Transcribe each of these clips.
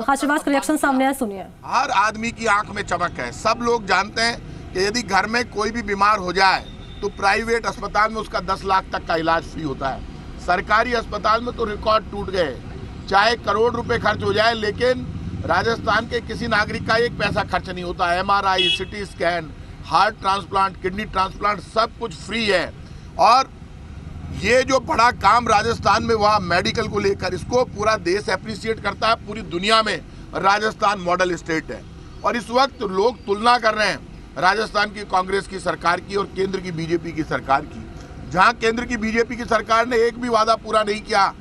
खाचरबाज का रिएक्शन सामने आया, सुनिए। हर आदमी की आंख में चमक है। सब लोग जानते हैं कि यदि घर में कोई भी बीमार हो जाए तो प्राइवेट अस्पताल में उसका 10 लाख तक का इलाज फ्री होता है। सरकारी अस्पताल में तो रिकॉर्ड टूट गए, चाहे करोड़ रुपए खर्च हो जाए, लेकिन राजस्थान के किसी नागरिक का एक पैसा खर्च नहीं होता। MRI, CT scan, heart transplant, kidney transplant सब कुछ फ्री है। और ये जो बड़ा काम राजस्थान में हुआ मेडिकल को लेकर, इसको पूरा देश अप्रिशिएट करता है। पूरी दुनिया में राजस्थान मॉडल स्टेट है। और इस वक्त लोग तुलना कर रहे हैं राजस्थान की कांग्रेस की सरकार की और केंद्र की बीजेपी की सरकार की। जहां केंद्र की बीजेपी की सरकार ने एक भी वादा पूरा नहीं किया।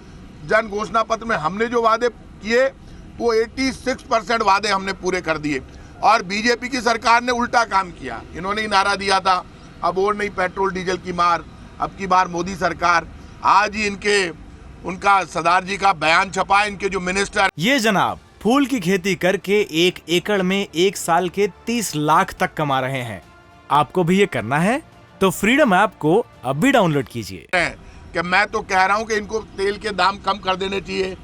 जन घोषणा पत्र में हमने जो वादे किए वो 86% वादे हमने पूरे कर दिए, और बीजेपी की सरकार ने उल्टा काम किया। इन्होंने ही नारा दिया था, अब और नहीं पेट्रोल डीजल की मार, अब की बार मोदी सरकार। आज ही उनका सरदार जी का बयान छपा, इनके जो मिनिस्टर। ये जनाब फूल की खेती करके 1 एकड़ में 1 साल के 30 लाख तक कमा रहे हैं। आपको भी ये करना है तो फ्रीडम ऐप को अब भी डाउनलोड कीजिए। कि मैं तो कह रहा हूं कि इनको तेल के दाम कम कर देने चाहिए।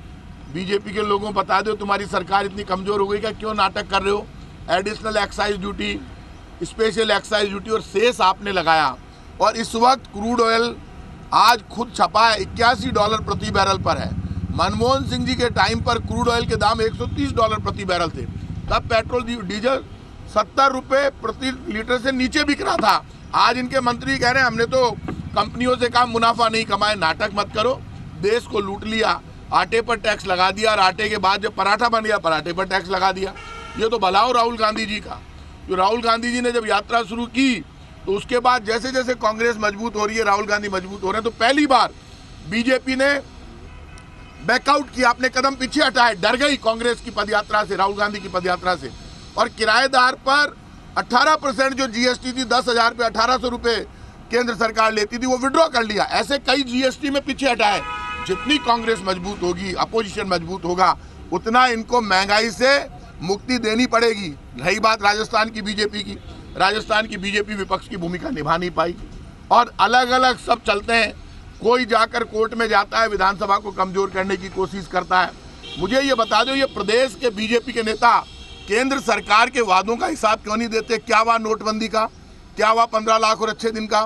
बीजेपी के लोगों को बता दो, तुम्हारी सरकार इतनी कमजोर हो गई क्या, क्यों नाटक कर रहे हो। Additional excise duty, special excise duty और सेस आपने लगाया। और इस वक्त क्रूड ऑयल आज खुद छपा है $81 प्रति बैरल पर है। मनमोहन सिंह जी के टाइम पर क्रूड ऑयल के दाम $130 प्रति बैरल थे। तब पेट्रोल डीजल 70 रुपए प्रति लीटर से नीचे बिक रहा था। आज इनके मंत्री कह रहे हैं हमने तो कंपनियों से कहा मुनाफा नहीं कमाए। नाटक मत करो, देश को लूट लिया, आटे पर टैक्स लगा दिया, और आटे के बाद जब पराठा बन गया पराठे पर टैक्स लगा दिया। ये तो भला हो राहुल गांधी जी का। जो राहुल गांधी जी ने जब यात्रा शुरू की तो उसके बाद जैसे जैसे कांग्रेस मजबूत हो रही है, राहुल गांधी मजबूत हो रहे हैं, तो पहली बार बीजेपी ने बैकआउट किया, अपने कदम पीछे हटाए, डर गई कांग्रेस की पदयात्रा से, राहुल गांधी की पदयात्रा से। और किराएदार पर 18% जो जीएसटी थी, 10,000 पे 1,800 रुपए केंद्र सरकार लेती थी, वो विड्रॉ कर लिया। ऐसे कई जीएसटी में पीछे हटाए। जितनी कांग्रेस मजबूत होगी, अपोजिशन मजबूत होगा, उतना इनको महंगाई से मुक्ति देनी पड़ेगी। रही बात राजस्थान की बीजेपी की, राजस्थान की बीजेपी विपक्ष की भूमिका निभा नहीं पाई और अलग अलग सब चलते हैं। कोई जाकर कोर्ट में जाता है, विधानसभा को कमजोर करने की कोशिश करता है। मुझे ये बता दो, ये प्रदेश के बीजेपी के नेता केंद्र सरकार के वादों का हिसाब क्यों नहीं देते? क्या हुआ नोटबंदी का, क्या हुआ 15 लाख और अच्छे दिन का,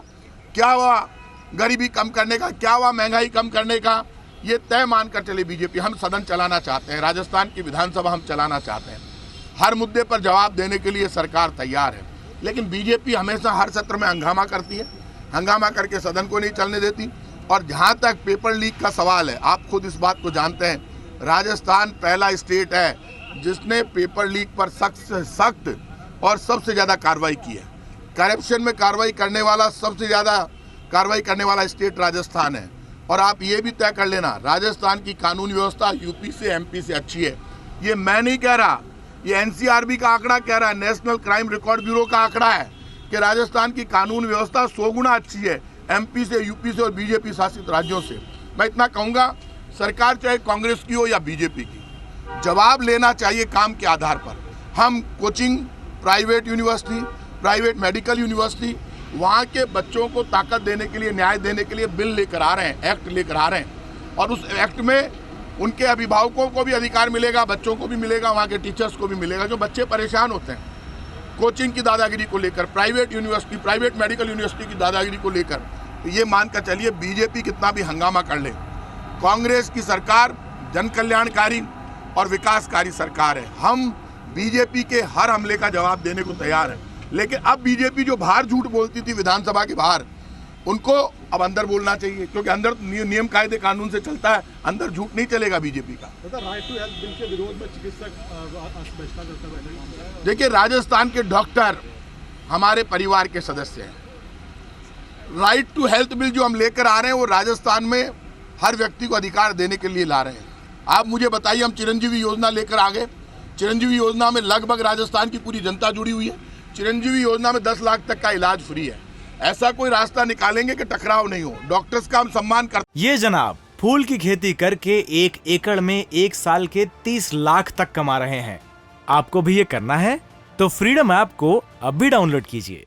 क्या हुआ गरीबी कम करने का, क्या हुआ महंगाई कम करने का? ये तय मानकर चले बीजेपी, हम सदन चलाना चाहते हैं, राजस्थान की विधानसभा हम चलाना चाहते हैं। हर मुद्दे पर जवाब देने के लिए सरकार तैयार है, लेकिन बीजेपी हमेशा हर सत्र में हंगामा करती है, हंगामा करके सदन को नहीं चलने देती। और जहाँ तक पेपर लीक का सवाल है, आप खुद इस बात को जानते हैं, राजस्थान पहला स्टेट है जिसने पेपर लीक पर सख्त से सख्त और सबसे ज़्यादा कार्रवाई की है। करप्शन में कार्रवाई करने वाला, सबसे ज़्यादा कार्रवाई करने वाला स्टेट राजस्थान है। और आप ये भी तय कर लेना, राजस्थान की कानून व्यवस्था यूपी से एमपी से अच्छी है। ये मैं नहीं कह रहा, ये एनसीआरबी का आंकड़ा कह रहा है, नेशनल क्राइम रिकॉर्ड ब्यूरो का आंकड़ा है कि राजस्थान की कानून व्यवस्था 100 गुना अच्छी है एमपी से, यूपी से और बीजेपी शासित राज्यों से। मैं इतना कहूँगा, सरकार चाहे कांग्रेस की हो या बीजेपी की, जवाब लेना चाहिए काम के आधार पर। हम coaching, private university, private medical university, वहाँ के बच्चों को ताकत देने के लिए, न्याय देने के लिए बिल लेकर आ रहे हैं, एक्ट लेकर आ रहे हैं। और उस एक्ट में उनके अभिभावकों को भी अधिकार मिलेगा, बच्चों को भी मिलेगा, वहाँ के टीचर्स को भी मिलेगा। जो बच्चे परेशान होते हैं कोचिंग की दादागिरी को लेकर, private university, private medical university की दादागिरी को लेकर, तो ये मानकर चलिए बीजेपी कितना भी हंगामा कर ले, कांग्रेस की सरकार जन कल्याणकारी और विकासकारी सरकार है। हम बीजेपी के हर हमले का जवाब देने को तैयार हैं। लेकिन अब बीजेपी जो बाहर झूठ बोलती थी विधानसभा के बाहर, उनको अब अंदर बोलना चाहिए, क्योंकि अंदर नियम कायदे कानून से चलता है, अंदर झूठ नहीं चलेगा बीजेपी का। राइट टू हेल्थ बिल के विरोध में चिकित्सक देखिए, राजस्थान के डॉक्टर हमारे परिवार के सदस्य हैं। राइट टू हेल्थ बिल जो हम लेकर आ रहे हैं, वो राजस्थान में हर व्यक्ति को अधिकार देने के लिए ला रहे हैं। आप मुझे बताइए, हम चिरंजीवी योजना लेकर आ गए। चिरंजीवी योजना में लगभग राजस्थान की पूरी जनता जुड़ी हुई है। चिरंजीवी योजना में 10 लाख तक का इलाज फ्री है। ऐसा कोई रास्ता निकालेंगे कि टकराव नहीं हो। डॉक्टर्स का हम सम्मान करते। ये जनाब फूल की खेती करके 1 एकड़ में 1 साल के 30 लाख तक कमा रहे हैं। आपको भी ये करना है तो फ्रीडम ऐप को अब भी डाउनलोड कीजिए।